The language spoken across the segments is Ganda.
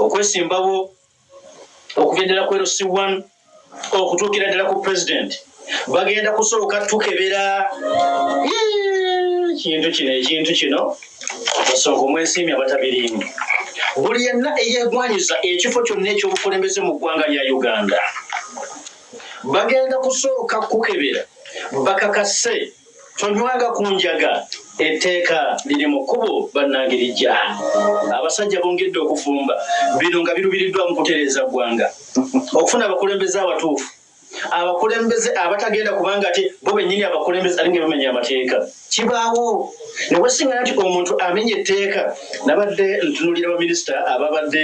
okwesimbawo okugendera ku LC1 okutuukira ddala ku president bagenda kusooka tukebera ekintu kino basonga omwesimya batabirimu buli yenna eyeegwanyiza ekifo kyonna ekyobukulembeze mu ggwanga lya Uganda bagenda kusooka kukebera bakakase tonywanga ku njaga etteeka liri mu kkubo bannangirijja abasajja bongedde okufumba bino nga birubiriddwa mu kutereeza ggwanga okufuna abakulembeze abatuufu abakulembeze abatagenda kubanga ati bo bennyini abakulembeze alinga bamenya amateeka kibaawo ne wesinga nti omuntu amenya etteeka nabadde ntunulira baminisita ababadde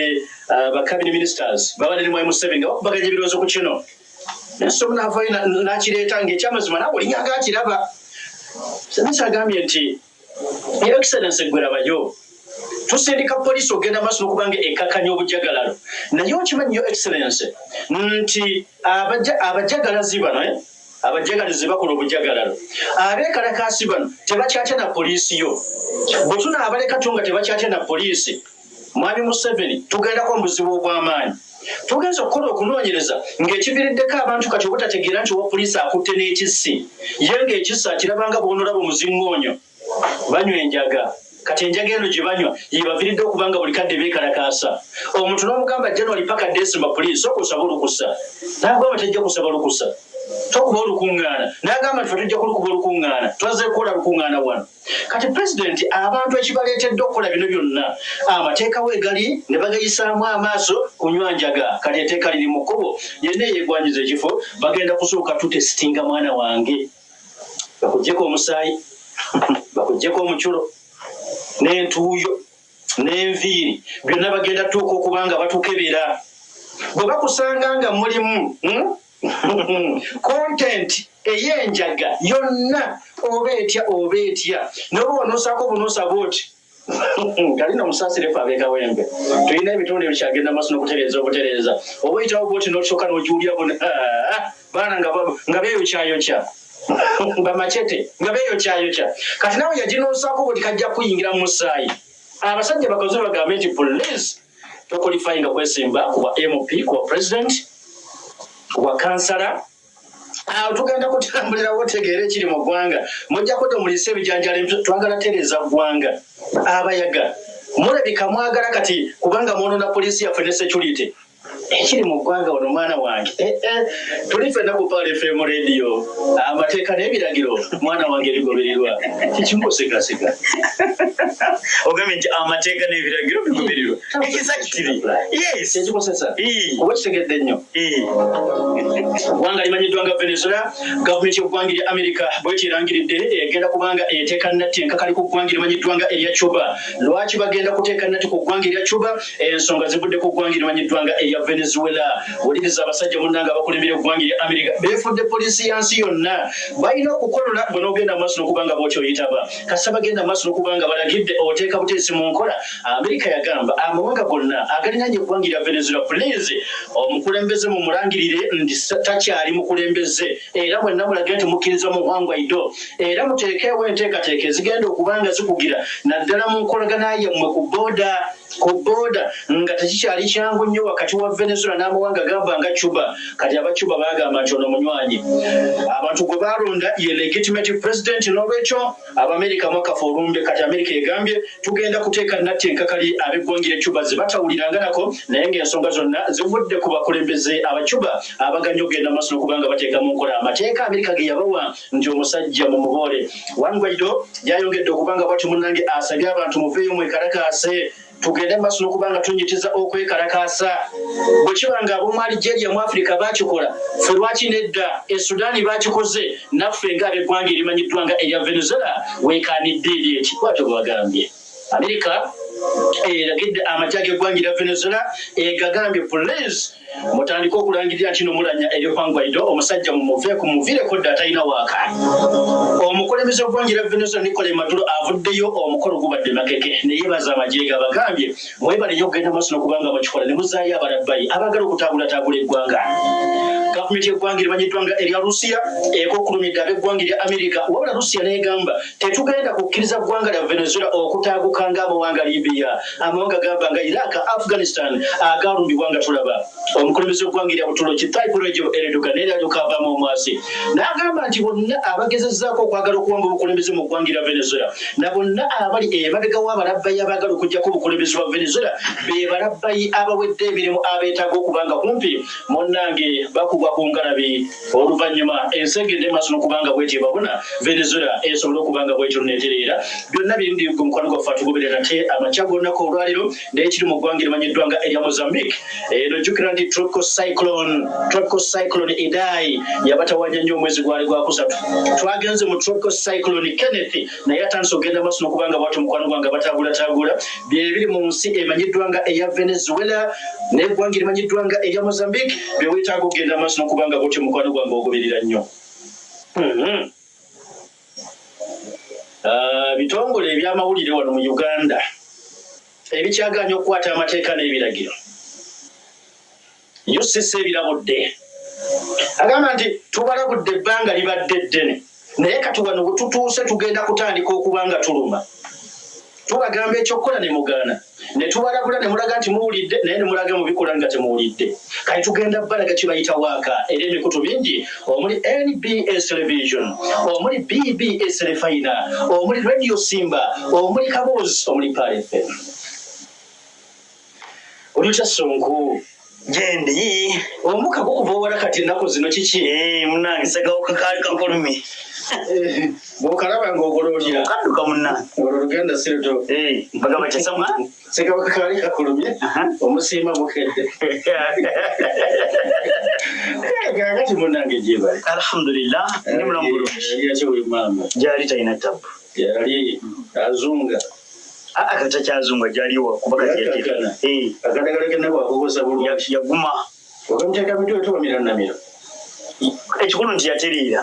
bakabine ministers babadde ne mwai Museveni nga bakubaganya ebirowoozo ku kino nasomo naavayo nakireeta ng'ekyamazima naawe olinyaga akiraba Sasa agambye nti Your Excellency gwerabayo tusindika poliisi ogenda maaso n'okubanga ekkakanya obujagalalo naye okimanyi Your Excellency nti abajagalazi bano abajagalizi bakola obujagalalo abeekalakaasi bano tebakyatya na poliisi yo bwe tunaabaleka tunga tebakyatya na poliisi mwami Museveni tugendako mu buzibu obw'amaanyi tugenza okukola okunoonyereza ng'ekiviiriddeko abantu kati obutategeera nti owa poliisi akutte n'ekissi ye ng'ekissi akirabanga bw'onoolaba omuziŋŋoonyo banywa enjaga kati enjaga eno gye banywa yebaviiridde okuba nga buli kadde beekalakaasa omuntu n'omugamba January paka December poliisi okusaba olukusa n'agamba tajja kusaba lukusa tokuba olukuŋŋaana n'agamba nti tujja kulukuba olukuŋŋaana twaze kukola lukuŋŋaana wano kati pulezidenti abantu ekibaleetedde okukola bino byonna amateeka weegali ne bagayisaamu amaaso kunywa njaga kati etteeka liri mu kkubo yenna eyeegwanyiza ekifo bagenda kusooka tutesitinga mwana wange bakuggyeko omusaayi bakuggyeko omuculo n'entuuyo n'enviiri byonna bagenda tuuka okubanga batukebera bwe bakusanga nga mulimu content eyenjaga yonna oba etya noba wanosaako bunosaba oti kalina omusaasirefu abekawembe tulina ebitundu ebikyagenda maaso n'okutereeza obutereeza oba oyitawo bwoti n'otusooka n'ojuulira baana nga beeyokyayokya bamacete nga beeyokyayokya kati nawe yaginosaako bwoti kajja kuyingira mu musaayi abasajja bakoze bagambe nti police tokolifayinga kwesimba kuba MP kuba president kuba kansala tugenda kutambulira otegeera ekiri mu ggwanga mujja kudde mulise ebijanjalo twagala tereeza ggwanga abayaga mulabika mwagala kati kubanga mwonoona poliisi yaffe ne security ekiri mu ggwanga wano mwana wange tuli ffenna ku Paul FM radio amateeka n'ebiragiro mwana wange bigobererwa kikimusegasega ogambye nti amateeka n'ebiragiro bigobererwa exactly yes ekikosesa oba kitegedde nnyo ggwanga limanyiddwa nga Venezuela gavumenti y'eggwanga lya America bw'eti erangiridde egenda kubanga eteeka nnatti enkakali ku ggwanga limanyiddwa nga erya Cuba lwaki bagenda kuteeka nnatti ku ggwanga erya Cuba ensonga zivudde ku ggwanga limanyiddwa nga erya Venezuela wuliriza abasajja munnanga abakulembera eggwanga lya America beefudde poliisi yansi yonna balina okukolola bwe n'ogenda maaso n'okubanga bw'otyoyitaba kasa bagenda maaso n'okubanga balagidde oteeka buteesi mu nkola America yagamba amawanga gonna agalinaanye eggwanga lya Venezuela please omukulembeze mu mulangirire nti takyali mukulembeze era mwenna mulage nti mukkiriza mu Guaido era muteekeewo enteekateeka ezigenda okubanga zikugira naddala mu nkolagana yammwe ku booda nga tekikyali kyangu nnyo wakati wa Venezuela n'amawanga gamba nga Cuba kati abacuba bagamba nti ono munywanyi abantu gwe balonda ye legitimate president n'olwekyo Abamerika mwakafa olumbe kati Amerika egambye tugenda kuteeka nnatti enkakali ab'eggwanga Cuba zibatawuliranga nako naye ng'ensonga zonna zivudde ku bakulembeze abacuba abaganya ogenda maaso n'okubanga bateeka mu nkola amateeka Amerika ge yabawa nti omusajja mu muboole Guaido yayongedde okubanga bwati munnange asabye abantu muveeyo mwekalakaase tugende maaso n'okubanga tunyitiza okwekalakaasa bwe kibanga ab'omu Algeria mu Africa bakikola ffe lwaki nedda Sudaani bakikoze naffe ng'ab'eggwanga erimanyiddwa nga erya Venezuela weekaanidde eryeki bwatyo bwagambye Amerika eragidde amagye g'eggwanga lya Venezuela egagambye police mutandika okulangirira nti nomulanya eri Guaido omusajja muviireko dda atalina waaka omukulembeze w'eggwanga lya Venezuela Nicolas Maduro avuddeyo omukolo gubadde makeke ne yeebaza amagye gabagambye mwebale nnyo okugenda maaso n'okubanga bakikola ne muzaayo abalabbayi abagala okutaagulataagula eggwanga gavumenti y'eggwanga erimanyiddwa nga erya Rusiya ekokkulumidde ab'eggwanga erya Amerika wabula Rusiya n'egamba tetugenda kukkiriza ggwanga lya Venezuela okutaaguka ng'amawanga Libya amawanga gamba nga Iraq Afghanistan agaalumbibwa nga tulaba omukulembeze w'eggwanga erya Buturuki Tayyip Recep Erdogan n'eryaluka avaamu omwasi n'agamba nti bonna abagezezzaako okwagala okuwamba obukulembeze mu ggwanga erya Venezuela na bonna abali emabega w'abalabbayi abaagala okugyako obukulembeze bwa Venezuela be balabbayi abawedde emirimu abeetaaga okubanga kumpi munnange bakugwa ku ngalabi oluvannyuma ensengedde maaso n'okubanga bwetyo babona Venezuela esobola okubanga bwetyo neetereera byonna birindiriddwa omukwano gwaffe atugoberera nate amakya gonnako olwaliro n'ekiri mu ggwanga erimanyiddwa nga erya Mozambique eno jjukira nti tropical cyclone Idai yabatawanya nnyo omwezi gwali gwakusatu twagenze mu tropical cyclone Kenneth naye atandise okugenda maaso n'okubanga bwatyo omukwano gwange batagula byebiri mu nsi emanyiddwa nga eya Venezuela n'eggwanga erimanyiddwa nga erya Mozambique byewetaaga okugenda maaso n'okubanga bwatyo omukwano gwange ogoberera nnyo bitongole ebyamawulire wano mu Uganda ebikyaganya okukwata amateeka n'ebiragiro UCC ebirabudde agamba nti tubalabudde ebbanga libadde ddene naye kati wano bwe tutuuse tugenda kutandika okubanga tuluma tubagamba ekyokukola ne mugaana ne tubalabula ne mulaga nti muwulidde naye ne mulaga mubikola nga temuwulidde kati tugenda balaga kibayita waaka era emikutu mingi omuli NBS television omuli BBS refina omuli radio Simba omuli Kaboozi omuli Pale FM olutya Sonko Jendi omuka gukuva owala kati ennaku zino kiki munange sagawo kakaali kakolumi bw'okalaba ng'ogoloolya kadduka munange olwo lugenda siruto bagamba kyasama sagawo kakaali kakolumye omusiima mukedde kakati munange gyebali alhamdulillah ndi mulamu bulungi yakyewe maama gyali talina tabu yali azunga akata kyazunga gyaliwa kuba katyetera akadagala kenna bwakukosa bulungi yaguma okamuteeka mitwe tobamira namiro ekikulu nti yatereera